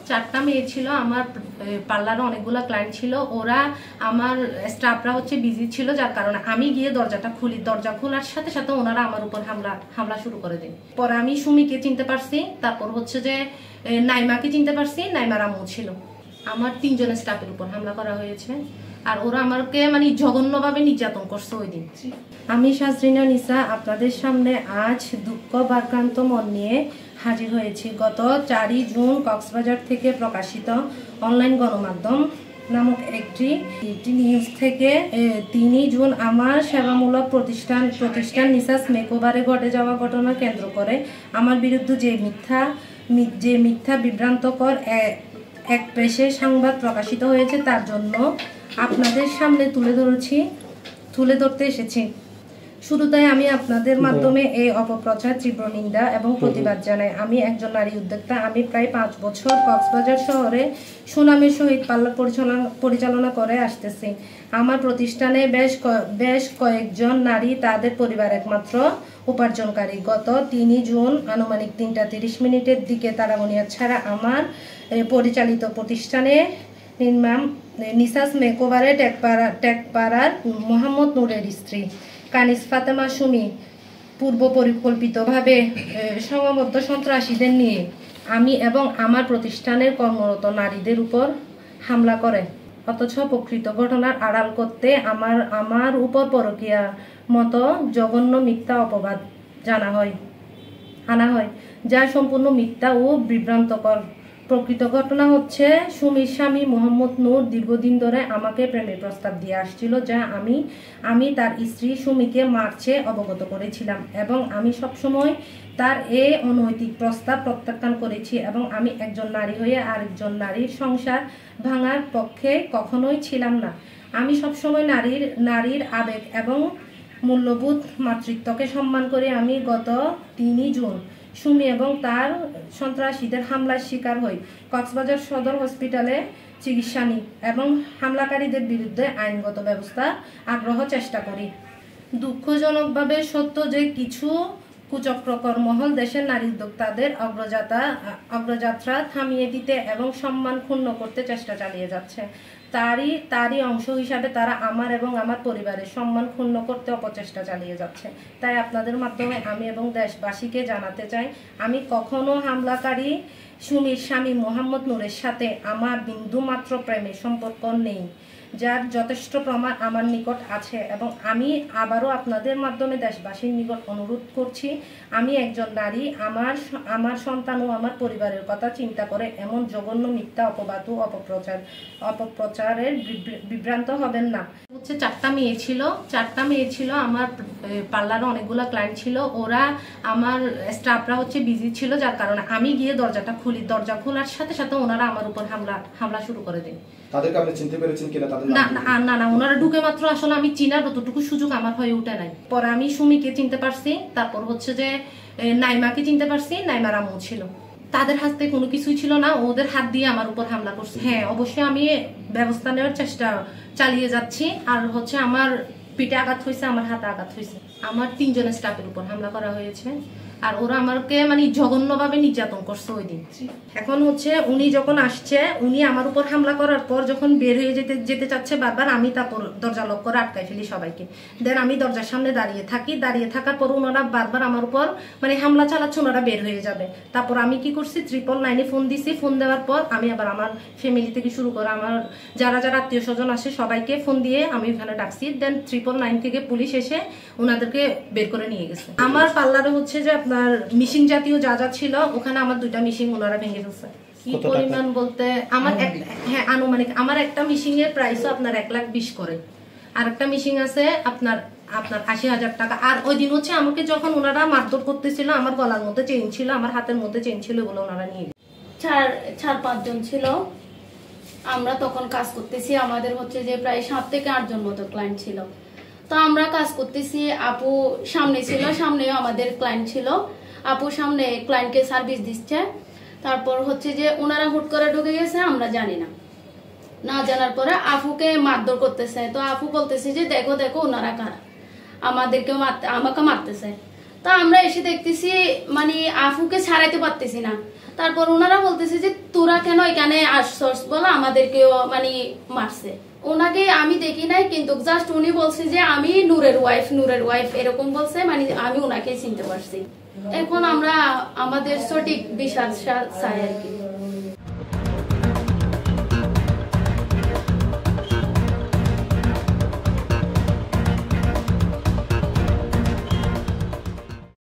4টা মেয়ে ছিল আমার পার্লারে, অনেকগুলো ক্লায়েন্ট ছিল। ওরা আমার স্টাফরা হচ্ছে বিজি ছিল, যার কারণে আমি গিয়ে দরজাটা খুলি। দরজা খোলার সাথে সাথে ওনারা আমার উপর হামলা শুরু করে দেন। পরে আমি সুমিকে চিনতে পারছি, তারপর হচ্ছে যে নাইমাকে চিনতে পারছি, নাইমার আম্মু ছিল। আমার 3 জন স্টাফের উপর হামলা করা হয়েছে, আর ওরা আমাকে মানে জঘন্যভাবে নির্যাতন করছে ওই দিন। আমি সাজরিনা নিসা আপনাদের সামনে আজ দুঃখ ভারাক্রান্ত মন নিয়ে হাজির হয়েছি। গত 4 জুন কক্সবাজার থেকে প্রকাশিত অনলাইন গণমাধ্যম নামক একটি নিউজ থেকে 3 জুন আমার সেবামূলক প্রতিষ্ঠান নিসাস মেকওভারে ঘটে যাওয়া ঘটনা কেন্দ্র করে আমার বিরুদ্ধে যে মিথ্যা বিভ্রান্তকর এক প্রেসের সংবাদ প্রকাশিত হয়েছে, তার জন্য আপনাদের সামনে তুলে ধরতে এসেছি। শুরুতেই আমি আপনাদের মাধ্যমে এই অপপ্রচার তীব্র নিন্দা এবং প্রতিবাদ জানাই। আমি একজন নারী উদ্যোক্তা। আমি প্রায় 5 বছর কক্সবাজার শহরে সুনামের সহিত পার্লার পরিচালনা করে আসতেছি। আমার প্রতিষ্ঠানে বেশ কয়েকজন নারী তাদের পরিবার একমাত্র উপার্জনকারী। গত 3 জুন আনুমানিক 3টা 30 মিনিটের দিকে তারামনিয়া ছাড়া আমার পরিচালিত প্রতিষ্ঠানে নিসাস মেকওভারে টেকপাড়ার মোহাম্মদ নূরের স্ত্রী কানিস ফাতেমা সুমি পূর্ব পরিকল্পিতভাবে সংঘবদ্ধ সন্ত্রাসীদের নিয়ে আমি এবং আমার প্রতিষ্ঠানের কর্মরত নারীদের উপর হামলা করে, অথচ প্রকৃত ঘটনার আড়াল করতে আমার উপর পরকীয়ার মতো জঘন্য মিথ্যা অপবাদ আনা হয়, যা সম্পূর্ণ মিথ্যা ও বিভ্রান্তকর। প্রকৃত ঘটনা হচ্ছে, সুমির স্বামী মোহাম্মদ নূর দীর্ঘদিন ধরে আমাকে প্রেমের প্রস্তাব দিয়ে আসছিল, যা আমি তার স্ত্রী সুমিকে মার্চে অবগত করেছিলাম, এবং আমি সবসময় তার এই অনৈতিক প্রস্তাব প্রত্যাখ্যান করেছি, এবং আমি একজন নারী হয়ে আরেকজন নারীর সংসার ভাঙার পক্ষে কখনোই ছিলাম না। আমি সবসময় নারীর আবেগ এবং মূল্যবোধ মাতৃত্বকে সম্মান করে আমি গত 3 জুন সুমি এবং তার সন্ত্রাসীদের হামলার শিকার হই। কক্সবাজার সদর হসপিটালে চিকিৎসা নিই এবং হামলাকারীদের বিরুদ্ধে আইনগত ব্যবস্থা চেষ্টা করি। দুঃখজনকভাবে সত্য যে কিছু কুচক্রকর মহল দেশের নারী উদ্যোক্তাদের অগ্রযাত্রা থামিয়ে দিতে এবং সম্মান ক্ষুণ্ণ করতে চেষ্টা চালিয়ে যাচ্ছে। তারই অংশ হিসাবে তারা আমার এবং আমার পরিবারের সম্মান ক্ষুণ্ণ করতে অপচেষ্টা চালিয়ে যাচ্ছে। তাই আপনাদের মাধ্যমে আমি এবং দেশবাসীকে জানাতে চাই, আমি কখনো হামলাকারী সুমির স্বামী মোহাম্মদ নূরের সাথে আমার বিন্দুমাত্র প্রেমের সম্পর্ক নেই, যার যথেষ্ট প্রমাণ আমার নিকট আছে। এবং আমি আবারও আপনাদের মাধ্যমে দেশবাসীর নিকট অনুরোধ করছি, আমি একজন নারী, আমার সন্তান ও আমার পরিবারের কথা চিন্তা করে এমন জঘন্য মিথ্যা অপবাদ ও অপপ্রচারের বিভ্রান্ত হবেন না। হচ্ছে 4টা মেয়ে ছিল আমার পার্লারে, অনেকগুলো ক্লায়েন্ট ছিল। ওরা আমার স্টাফরা হচ্ছে বিজি ছিল, যার কারণে আমি গিয়ে দরজাটা খুলি। দরজা খোলার সাথে সাথে ওনারা আমার উপর হামলা শুরু করে দেন। তাদেরকে আপনি চিনতে পেরেছেন কিনা? না, ওনারা ঢুকে মাত্র আসলে আমি চিনার যতটুকু সুযোগ আমার হয়ে ওঠে নাই। পরে আমি সুমিকে চিনতে পারছি, তারপর হচ্ছে যে নাইমাকে চিনতে পারছি, নাইমার আম্মু ছিল। তাদের হাতে কোনো কিছুই ছিল না, ওদের হাত দিয়ে আমার উপর হামলা করছে। হ্যাঁ, অবশ্যই আমি ব্যবস্থা নেওয়ার চেষ্টা চালিয়ে যাচ্ছি। আর হচ্ছে আমার পিঠে আঘাত হয়েছে, আমার হাতে আঘাত হয়েছে। আমার 3 জন স্টাফের উপর হামলা করা হয়েছে, আর ওরা আমাকে মানে জঘন্যভাবে নির্যাতন করছে ওই দিন। এখন হচ্ছে উনি যখন আসছে, উনি আমার উপর হামলা করার পর যখন বের হয়ে যেতে চাচ্ছে বারবার, আমি তারপর দরজা লক করে আটকাই ফেলি সবাইকে। দেন আমি দরজার সামনে দাঁড়িয়ে থাকার পর ওনারা বারবার আমার উপর মানে হামলা চালাচ্ছে, ওনারা বের হয়ে যাবে। তারপর আমি কি করছি, 999-এ ফোন দিছি। ফোন দেওয়ার পর আমি আবার আমার ফ্যামিলি থেকে শুরু করে আমার যারা আত্মীয় স্বজন আসে সবাইকে ফোন দিয়ে আমি ওখানে ডাকছি। দেন 999 থেকে পুলিশ এসে ওনাদেরকে বের করে নিয়ে গেছে। আমার পার্লারে হচ্ছে যে আপনার মিশিং জাতীয় যা ছিল, ওখানে আমার 2টা মিশিং ওনারা ভেঙে ফেলছে। কি পরিমাণ বলতে আমার আনুমানিক আমার একটা মিশিং এর প্রাইসও আপনার 1,20,000 করে, আর একটা মিশিং আছে আপনার 80,000 টাকা। আর ওই দিন হচ্ছে আমাকে যখন ওনারা মারধর করতেছিল, আমার গলার মধ্যে চেইন ছিল, আমার হাতের মধ্যে চেইন ছিল, বলে ওনারা নিয়ে 4-5 জন ছিল। আমরা তখন কাজ করতেছি, আমাদের হচ্ছে যে প্রায় 7 থেকে 8 জন মতো ক্লায়েন্ট ছিল। তো আমরা কাজ করতেছি, আপু সামনে ছিল, সামনেও আমাদের ক্লায়েন্ট ছিল। আপু সামনে ক্লায়েন্টকে সার্ভিস দিচ্ছে। তারপর হচ্ছে যে ওনারা হুট করে ঢুকে গেছে, আমরা জানি না জানার পরে আফুকে মারধর করতেছে। তো আফু বলতেছে যে দেখো ওনারা কারা, আমাকে মারতেছে। তো আমরা এসে দেখতেছি মানে আফুকে ছাড়াইতে পারতেছি না। তারপর ওনারা বলতেছে যে তোরা কেন এখানে আসছস বলে আমাদেরকেও মানে মারছে। ওনাকে আমি দেখি নাই, কিন্তু জাস্ট উনি বলছে যে আমি নূরের ওয়াইফ এরকম বলছে, মানে আমি ওনাকে চিনতে পারছি। এখন আমরা আমাদের সঠিক বিচার চাই আর কি।